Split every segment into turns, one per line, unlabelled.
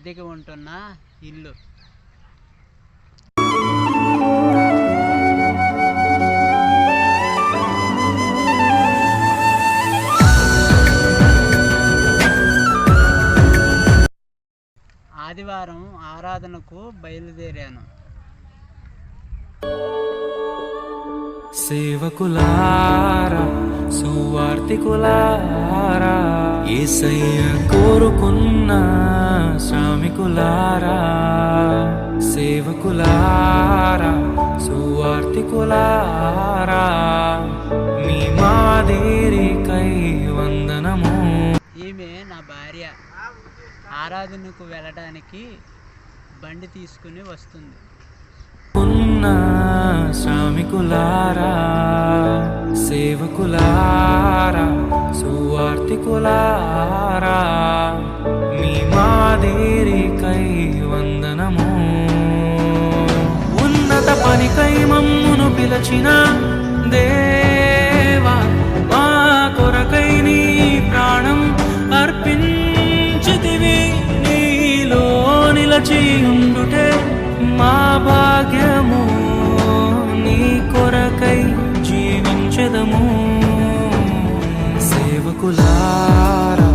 అద్దెకి ఉంటున్న ఇల్లు. ఆదివారం ఆరాధనకు బయలుదేరాను.
సేవకులారా, సువార్తికులారా, యేసయ్య కోరుకున్న శ్రామికులారా, సేవకులారా, సువార్తికులారా, మీ మాదిరికై వందనము.
ఈమె నా భార్య. ఆరాధనకు వెళ్ళడానికి బండి తీసుకుని వస్తుంది.
శ్రామికులారా, సేవకులారా, సువార్తికులారా, మీ మాదిరికై వందనము. ఉన్నత పనికై మమ్మును పిలచిన దేవా, మా కొరకై నీ ప్రాణం అర్పించితివి. నీలో నిలచి ఉండుటే మా భాగ్యము, నీ కొరకై జీవించెదము. సేవకులారా,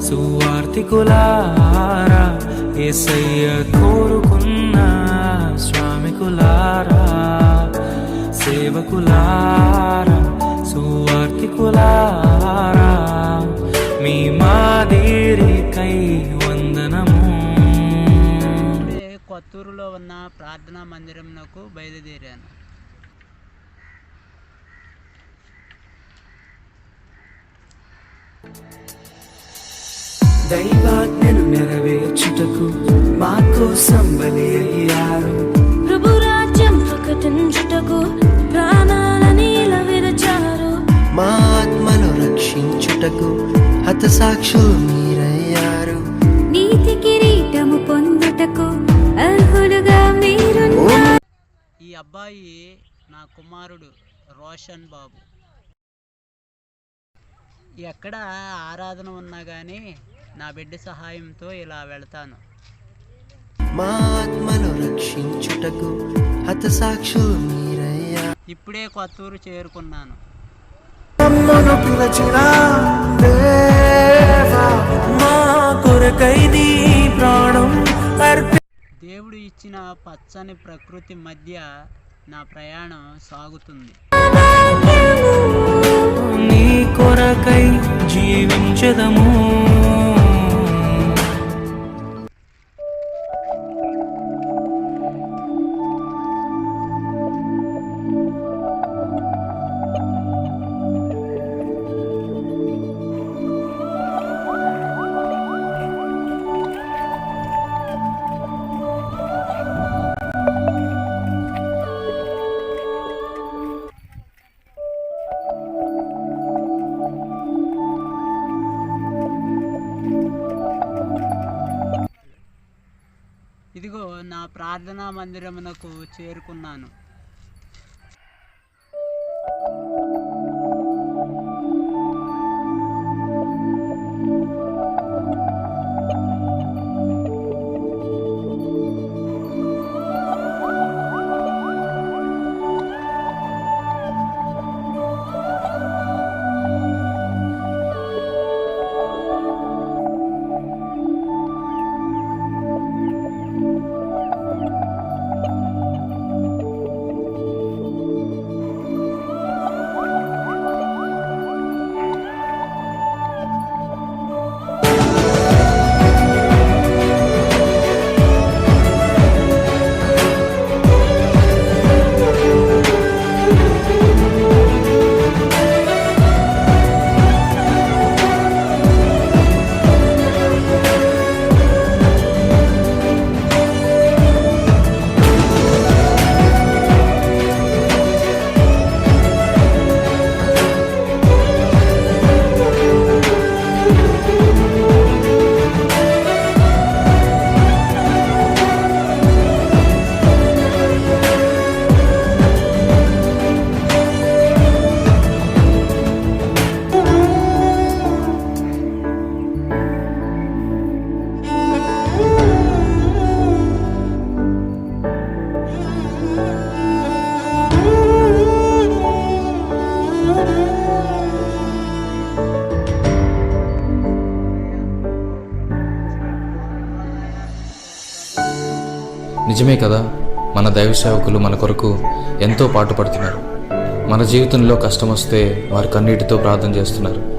సువార్తికులారా, యేసయ్య కోరుకున్న శ్రామికులారా, సేవకులారా, సువార్తికులారా, మీ మాదిరికై వందనము.
కొత్తూరులో ఉన్న ప్రార్థనా మందిరంకు బయలుదేరాను.
దైవాజ్ఞను నెరవేర్చుటకు మా కోసం బలి అయ్యారు.
ప్రభు రాజ్యం ప్రకటించుటకు ప్రాణాలని విరచారు.
మా ఆత్మను రక్షించుటకు హతసాక్షులు మీరయ్యారు.
నీతి కిరీటము పొందుటకు అర్హులుగా మీరున్నారు.
ఈ అబ్బాయి నా కుమారుడు రోషన్ బాబు. ఎక్కడ ఆరాధన ఉన్నా కానీ నా బిడ్డ సహాయంతో ఇలా వెళ్తాను.
మా ఆత్మను రక్షించుటకు హతసాక్షులు మీరయ్యారు.
ఇప్పుడే కొత్తూరు చేరుకున్నాను. దేవుడు ఇచ్చిన పచ్చని ప్రకృతి మధ్య నా ప్రయాణం సాగుతుంది.
నీ కొరకై జీవించెదము.
ఇదిగో నా ప్రార్థనా మందిరమునకు చేరుకున్నాను.
నిజమే కదా, మన దైవ సేవకులు మన కొరకు ఎంతో పాటుపడుతున్నారు. మన జీవితంలో కష్టం వస్తే వారు కన్నీటితో ప్రార్థన చేస్తున్నారు.